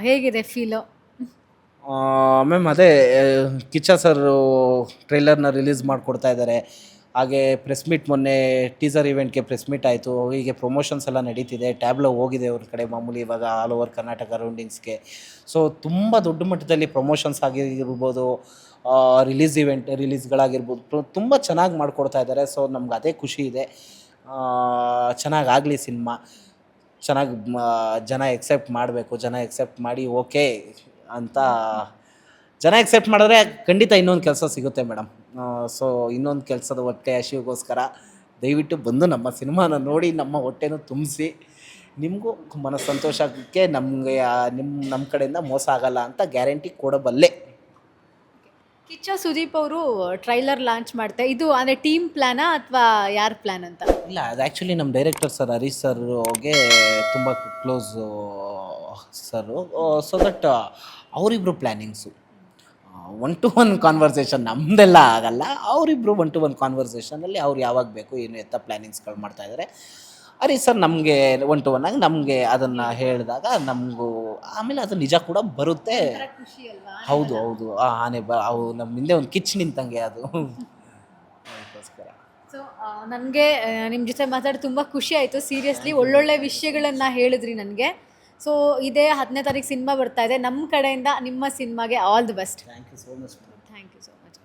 ಹೇಗಿದೆ ಫೀಲು? ಮ್ಯಾಮ್ ಅದೇ ಕಿಚ್ಚ ಸರ್ ಟ್ರೈಲರ್ನ ರಿಲೀಸ್ ಮಾಡಿಕೊಡ್ತಾ ಇದ್ದಾರೆ. ಹಾಗೆ ಪ್ರೆಸ್ ಮೀಟ್, ಮೊನ್ನೆ ಟೀಸರ್ ಇವೆಂಟ್ಗೆ ಪ್ರೆಸ್ ಮೀಟ್ ಆಯಿತು. ಹೀಗೆ ಪ್ರಮೋಷನ್ಸ್ ಎಲ್ಲ ನಡೀತಿದೆ. ಟ್ಯಾಬ್ಲೋ ಹೋಗಿದೆ ಅವ್ರ ಕಡೆ ಮಾಮೂಲಿ, ಇವಾಗ ಆಲ್ ಓವರ್ ಕರ್ನಾಟಕ ರೌಂಡಿಂಗ್ಸ್ಗೆ. ಸೊ ತುಂಬ ದೊಡ್ಡ ಮಟ್ಟದಲ್ಲಿ ಪ್ರಮೋಷನ್ಸ್ ಆಗಿರ್ಬೋದು, ರಿಲೀಸ್ಗಳಾಗಿರ್ಬೋದು, ತುಂಬ ಚೆನ್ನಾಗಿ ಮಾಡಿಕೊಡ್ತಾ ಇದ್ದಾರೆ. ಸೊ ನಮ್ಗೆ ಅದೇ ಖುಷಿ ಇದೆ. ಚೆನ್ನಾಗಾಗಲಿ ಸಿನಿಮಾ, ಚೆನ್ನಾಗಿ ಜನ ಎಕ್ಸೆಪ್ಟ್ ಮಾಡಬೇಕು. ಜನ ಎಕ್ಸೆಪ್ಟ್ ಮಾಡಿ ಓಕೆ ಅಂತ ಜನ ಎಕ್ಸೆಪ್ಟ್ ಮಾಡಿದ್ರೆ ಖಂಡಿತ ಇನ್ನೊಂದು ಕೆಲಸ ಸಿಗುತ್ತೆ ಮೇಡಮ್. ಸೊ ಇನ್ನೊಂದು ಕೆಲಸದ ಹೊಟ್ಟೆ ಹಸಿವಿಗೋಸ್ಕರ ದಯವಿಟ್ಟು ಬಂದು ನಮ್ಮ ಸಿನಿಮಾನ ನೋಡಿ ನಮ್ಮ ಹೊಟ್ಟೆನೂ ತುಂಬಿಸಿ. ನಿಮಗೂ ಮನಸ್ಸಂತೋಷಕ್ಕೆ ನಮ್ಮ ಕಡೆಯಿಂದ ಮೋಸ ಆಗಲ್ಲ ಅಂತ ಗ್ಯಾರಂಟಿ ಕೊಡಬಲ್ಲೆ. ಕಿಚ್ಚ ಸುದೀಪ್ ಅವರು ಟ್ರೈಲರ್ ಲಾಂಚ್ ಮಾಡ್ತಾರೆ. ಇದು ಅಂದರೆ ಟೀಮ್ ಪ್ಲ್ಯಾನಾ ಅಥವಾ ಯಾರ ಪ್ಲ್ಯಾನ್ ಅಂತ? ಇಲ್ಲ, ಅದು ಆ್ಯಕ್ಚುಲಿ ನಮ್ಮ ಡೈರೆಕ್ಟರ್ ಸರ್ ಹರೀಶ್ ಸರ್ಗೆ ತುಂಬ ಕ್ಲೋಸು ಸರು. ಸೊ ದಟ್ ಅವರಿಬ್ಬರು ಪ್ಲ್ಯಾನಿಂಗ್ಸು 1-to-1 ಕಾನ್ವರ್ಸೇಷನ್ ನಮ್ಮದೆಲ್ಲ ಆಗಲ್ಲ. ಅವರಿಬ್ಬರು 1-to-1 ಕಾನ್ವರ್ಸೇಷನಲ್ಲಿ ಅವ್ರು ಯಾವಾಗ ಬೇಕು ಏನು ಎತ್ತ ಪ್ಲ್ಯಾನಿಂಗ್ಸ್ಗಳು ಮಾಡ್ತಾಯಿದ್ದಾರೆ. ಅರೆ ಸರ್ ನಮಗೆ 1 to 1 ಆಗಿ ನಮಗೆ ಅದನ್ನು ಹೇಳಿದಾಗ ನಮಗೂ ಆಮೇಲೆ ಅದು ನಿಜ ಕೂಡ ಬರುತ್ತೆ. ಖುಷಿ ಅಲ್ವಾ? ಹೌದು ಹೌದು ಆ ಆನೆ ಅವು ನಮ್ಮ ಹಿಂದೆ ಒಂದು ಕಿಚ್ಚು ನಿಂತಂಗೆ ಅದು. ಅದಕ್ಕೋಸ್ಕರ ಸೊ ನನಗೆ ನಿಮ್ಮ ಜೊತೆ ಮಾತಾಡಿ ತುಂಬ ಖುಷಿ ಆಯಿತು. ಸೀರಿಯಸ್ಲಿ ಒಳ್ಳೊಳ್ಳೆ ವಿಷಯಗಳನ್ನು ಹೇಳಿದ್ರಿ ನನಗೆ. ಸೊ ಇದೇ 10ನೇ ತಾರೀಕು ಸಿನಿಮಾ ಬರ್ತಾ ಇದೆ. ನಮ್ಮ ಕಡೆಯಿಂದ ನಿಮ್ಮ ಸಿನಿಮಾಗೆ all the best. Thank you so much. Thank you so much.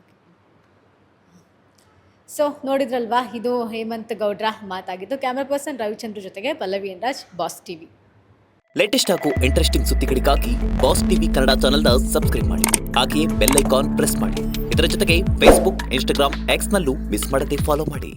So ನೋಡಿದ್ರಲ್ವಾ, ಇದು ಹೇಮಂತ್ ಗೌಡ್ರ ಮಾತಾಗಿದ್ದು. ಕ್ಯಾಮ್ರಾ ಪರ್ಸನ್ ರವಿಚಂದ್ರ ಜೊತೆಗೆ Pallavi N Raj, boss TV. Latest ಹಾಗೂ ಇಂಟ್ರೆಸ್ಟಿಂಗ್ ಸುದ್ದಿಗಳಿಗಾಗಿ ಬಾಸ್ ಟಿವಿ ಕನ್ನಡ ಚಾನೆಲ್ನ ಸಬ್ಸ್ಕ್ರೈಬ್ ಮಾಡಿ. ಹಾಗೆಯೇ ಬೆಲ್ ಐಕಾನ್ ಪ್ರೆಸ್ ಮಾಡಿ. ಇದರ ಜೊತೆಗೆ ಫೇಸ್ಬುಕ್, ಇನ್ಸ್ಟಾಗ್ರಾಮ್, ಎಕ್ಸ್ನಲ್ಲೂ ಮಿಸ್ ಮಾಡದೆ ಫಾಲೋ ಮಾಡಿ.